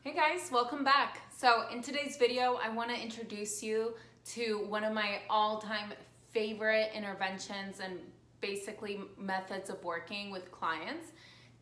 Hey guys, welcome back. So in today's video, I want to introduce you to one of my all-time favorite interventions and basically methods of working with clients.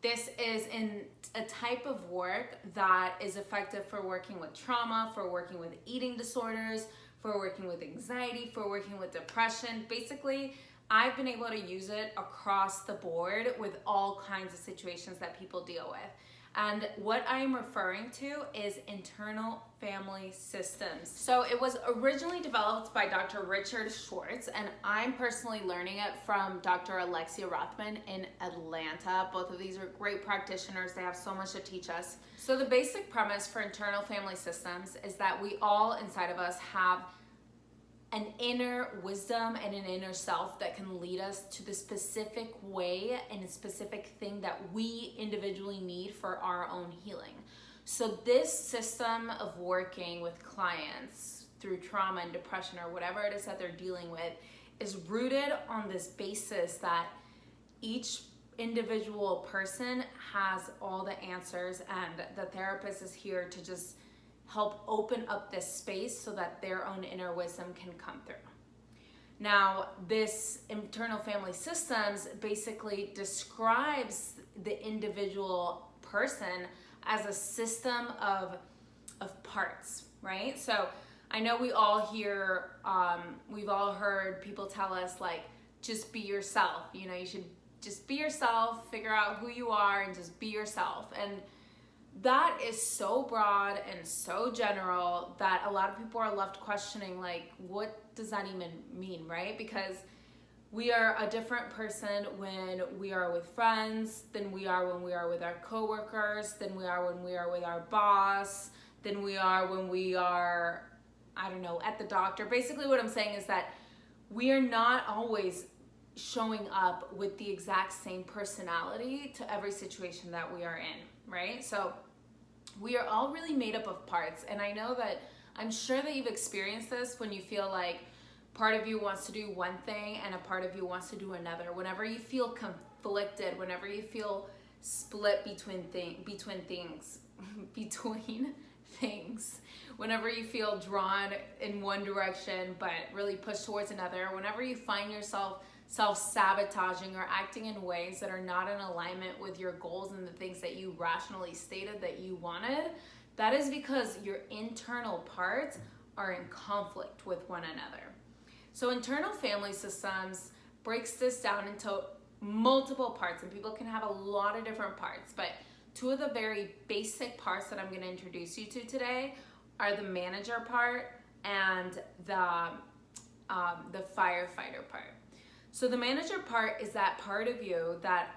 This is in a type of work that is effective for working with trauma, for working with eating disorders, for working with anxiety, for working with depression. Basically, I've been able to use it across the board with all kinds of situations that people deal with. And what I'm referring to is internal family systems. So it was originally developed by Dr. Richard Schwartz, and I'm personally learning it from Dr. Alexia Rothman in Atlanta. Both of these are great practitioners. They have so much to teach us. So the basic premise for internal family systems is that we all inside of us have an inner wisdom and an inner self that can lead us to the specific way and a specific thing that we individually need for our own healing. So this system of working with clients through trauma and depression or whatever it is that they're dealing with is rooted on this basis that each individual person has all the answers, and the therapist is here to just help open up this space so that their own inner wisdom can come through. Now, this internal family systems basically describes the individual person as a system of parts, right? So I know we all hear, we've all heard people tell us like, just be yourself. You know, you should just be yourself, figure out who you are and just be yourself. And that is so broad and so general that a lot of people are left questioning, like, what does that even mean, right? Because we are a different person when we are with friends than we are when we are with our coworkers, than we are when we are with our boss, than we are when we are, I don't know, at the doctor. Basically what I'm saying is that we are not always showing up with the exact same personality to every situation that we are in, right? So we are all really made up of parts, and I know that, I'm sure that you've experienced this when you feel like part of you wants to do one thing and a part of you wants to do another. Whenever you feel conflicted, whenever you feel split between things, whenever you feel drawn in one direction but really pushed towards another, whenever you find yourself self-sabotaging or acting in ways that are not in alignment with your goals and the things that you rationally stated that you wanted, that is because your internal parts are in conflict with one another. So internal family systems breaks this down into multiple parts, and people can have a lot of different parts, but two of the very basic parts that I'm going to introduce you to today are the manager part and the firefighter part. So the manager part is that part of you that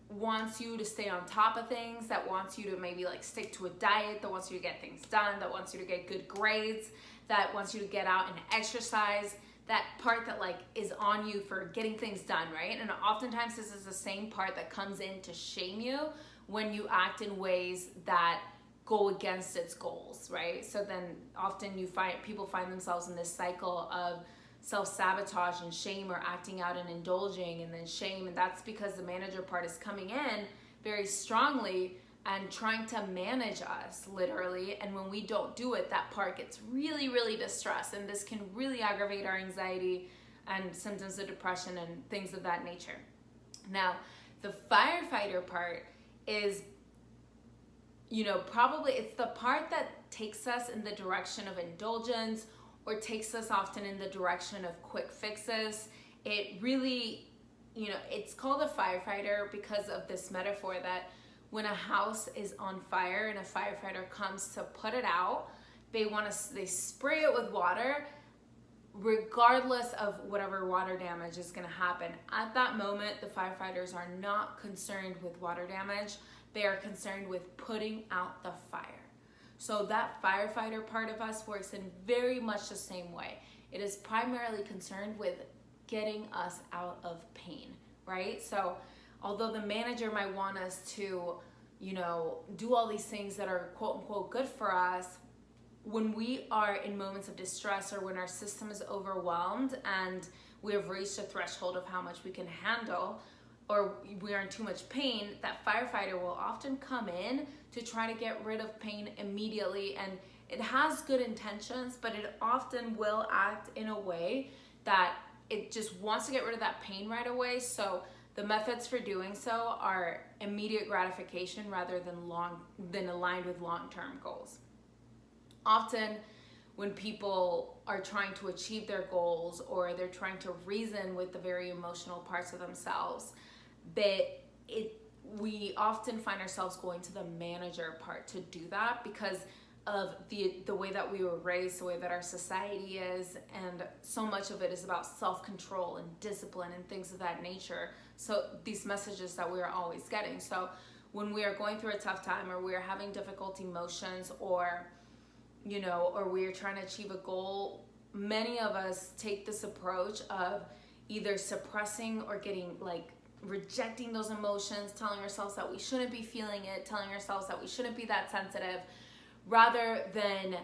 wants you to stay on top of things, that wants you to maybe like stick to a diet, that wants you to get things done, that wants you to get good grades, that wants you to get out and exercise, that part that like is on you for getting things done, right? And oftentimes this is the same part that comes in to shame you when you act in ways that go against its goals, right? So then often people find themselves in this cycle of self-sabotage and shame, or acting out and indulging and then shame, and that's because the manager part is coming in very strongly and trying to manage us literally, and when we don't do it, that part gets really, really distressed, and this can really aggravate our anxiety and symptoms of depression and things of that nature. Now, the firefighter part is, you know, probably it's the part that takes us in the direction of indulgence or takes us often in the direction of quick fixes. It really, you know, it's called a firefighter because of this metaphor that when a house is on fire and a firefighter comes to put it out, they spray it with water regardless of whatever water damage is going to happen. At that moment, the firefighters are not concerned with water damage. They are concerned with putting out the fire. So that firefighter part of us works in very much the same way. It is primarily concerned with getting us out of pain, right? So although the manager might want us to, you know, do all these things that are quote unquote good for us, when we are in moments of distress or when our system is overwhelmed and we have reached a threshold of how much we can handle, or we are in too much pain, that firefighter will often come in to try to get rid of pain immediately. And it has good intentions, but it often will act in a way that it just wants to get rid of that pain right away. So the methods for doing so are immediate gratification rather than aligned with long-term goals. Often when people are trying to achieve their goals, or they're trying to reason with the very emotional parts of themselves, we often find ourselves going to the manager part to do that because of the way that we were raised, the way that our society is, and so much of it is about self-control and discipline and things of that nature. So these messages that we are always getting. So when we are going through a tough time, or we are having difficult emotions, or or we are trying to achieve a goal, many of us take this approach of either suppressing or rejecting those emotions, telling ourselves that we shouldn't be feeling it, telling ourselves that we shouldn't be that sensitive, rather than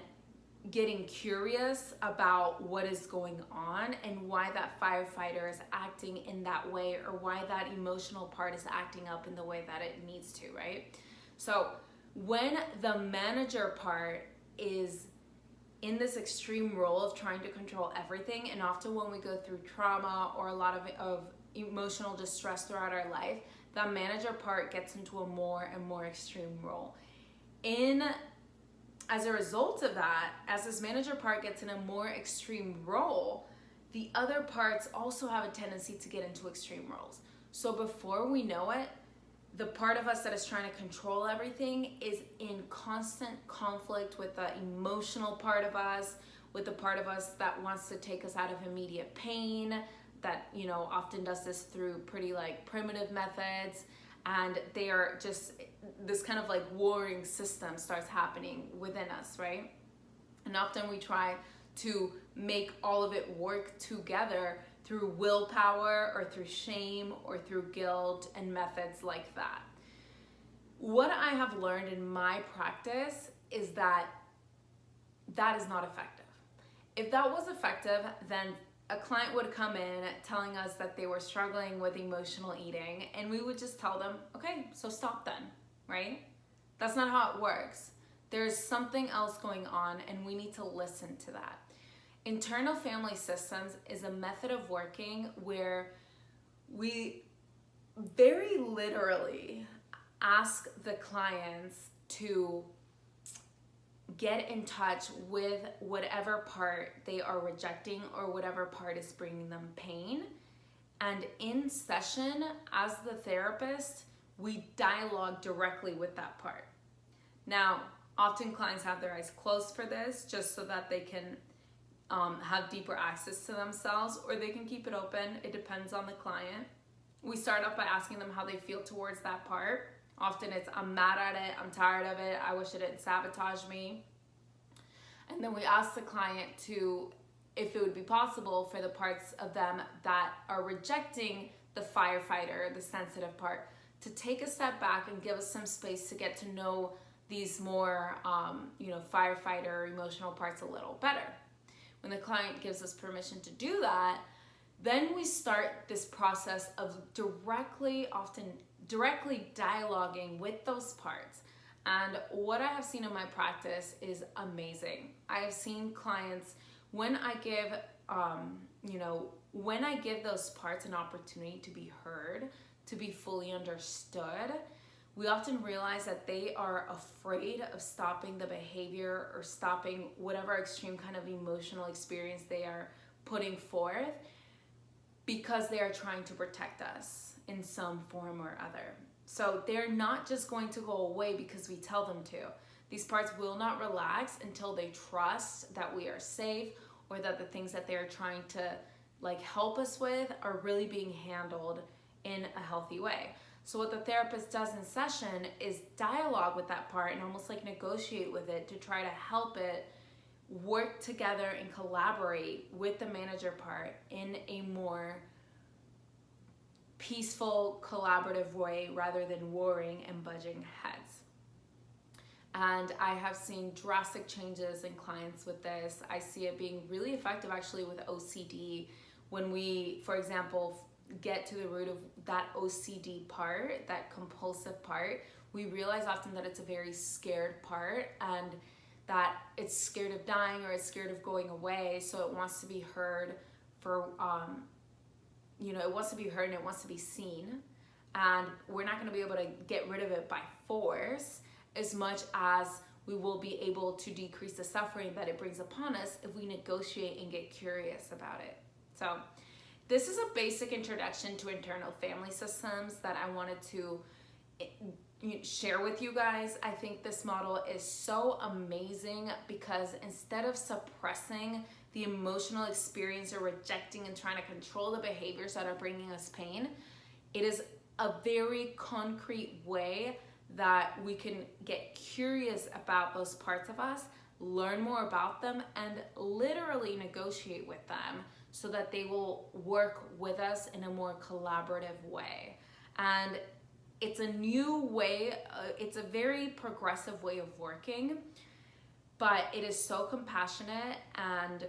getting curious about what is going on and why that firefighter is acting in that way, or why that emotional part is acting up in the way that it needs to, right? So when the manager part is in this extreme role of trying to control everything, and often when we go through trauma or a lot of emotional distress throughout our life, that manager part gets into a more and more extreme role. As a result of that, as this manager part gets in a more extreme role, the other parts also have a tendency to get into extreme roles. So before we know it, the part of us that is trying to control everything is in constant conflict with the emotional part of us, with the part of us that wants to take us out of immediate pain, that often does this through pretty primitive methods. And they are just, this kind of warring system starts happening within us, right? And often we try to make all of it work together through willpower, or through shame, or through guilt, and methods like that. What I have learned in my practice is that is not effective. If that was effective, then a client would come in telling us that they were struggling with emotional eating, and we would just tell them, okay, so stop then, right? That's not how it works. There's something else going on, and we need to listen to that. Internal family systems is a method of working where we very literally ask the clients to get in touch with whatever part they are rejecting, or whatever part is bringing them pain. And in session, as the therapist, we dialogue directly with that part. Now, often clients have their eyes closed for this, just so that they can have deeper access to themselves, or they can keep it open. It depends on the client. We start off by asking them how they feel towards that part. Often it's, I'm mad at it, I'm tired of it, I wish it didn't sabotage me. And then we ask the client if it would be possible for the parts of them that are rejecting the firefighter, the sensitive part, to take a step back and give us some space to get to know these more, firefighter emotional parts a little better. When the client gives us permission to do that, then we start this process of directly dialoguing with those parts. And what I have seen in my practice is amazing. I have seen clients, when I give those parts an opportunity to be heard, to be fully understood, we often realize that they are afraid of stopping the behavior, or stopping whatever extreme kind of emotional experience they are putting forth, because they are trying to protect us in some form or other. So they're not just going to go away because we tell them to. These parts will not relax until they trust that we are safe, or that the things that they're trying to help us with are really being handled in a healthy way. So what the therapist does in session is dialogue with that part and almost negotiate with it to try to help it work together and collaborate with the manager part in a more peaceful, collaborative way, rather than warring and butting heads. And I have seen drastic changes in clients with this. I see it being really effective actually with OCD. When we, for example, get to the root of that OCD part, that compulsive part, we realize often that it's a very scared part, and that it's scared of dying or it's scared of going away. So it wants to be heard for, it wants to be heard and it wants to be seen. And we're not going to be able to get rid of it by force as much as we will be able to decrease the suffering that it brings upon us if we negotiate and get curious about it. So this is a basic introduction to internal family systems that I wanted to share with you guys. I think this model is so amazing because instead of suppressing the emotional experience or rejecting and trying to control the behaviors that are bringing us pain, it is a very concrete way that we can get curious about those parts of us, learn more about them, and literally negotiate with them so that they will work with us in a more collaborative way. And it's a new way, it's a very progressive way of working, but it is so compassionate and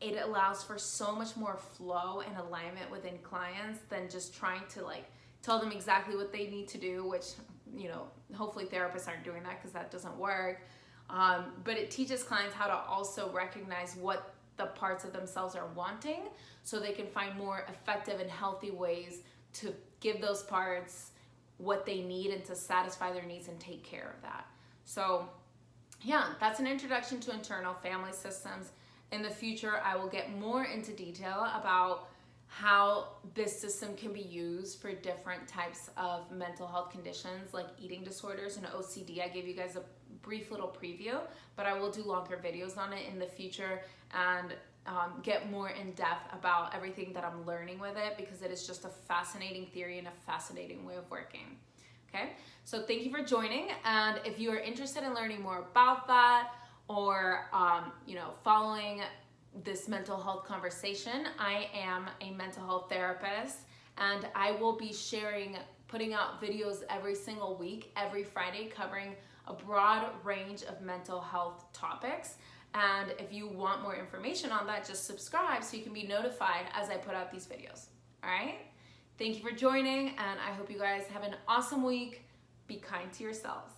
it allows for so much more flow and alignment within clients than just trying to tell them exactly what they need to do, which, hopefully therapists aren't doing that because that doesn't work. But it teaches clients how to also recognize what the parts of themselves are wanting so they can find more effective and healthy ways to give those parts what they need and to satisfy their needs and take care of that. So yeah, that's an introduction to internal family systems. In the future, I will get more into detail about how this system can be used for different types of mental health conditions like eating disorders and OCD. I gave you guys a brief little preview, but I will do longer videos on it in the future and get more in depth about everything that I'm learning with it, because it is just a fascinating theory and a fascinating way of working. Okay, so thank you for joining, and if you are interested in learning more about that or following this mental health conversation, I am a mental health therapist, and I will be putting out videos every single week, every Friday, covering a broad range of mental health topics. And if you want more information on that, just subscribe so you can be notified as I put out these videos. All right? Thank you for joining, and I hope you guys have an awesome week. Be kind to yourselves.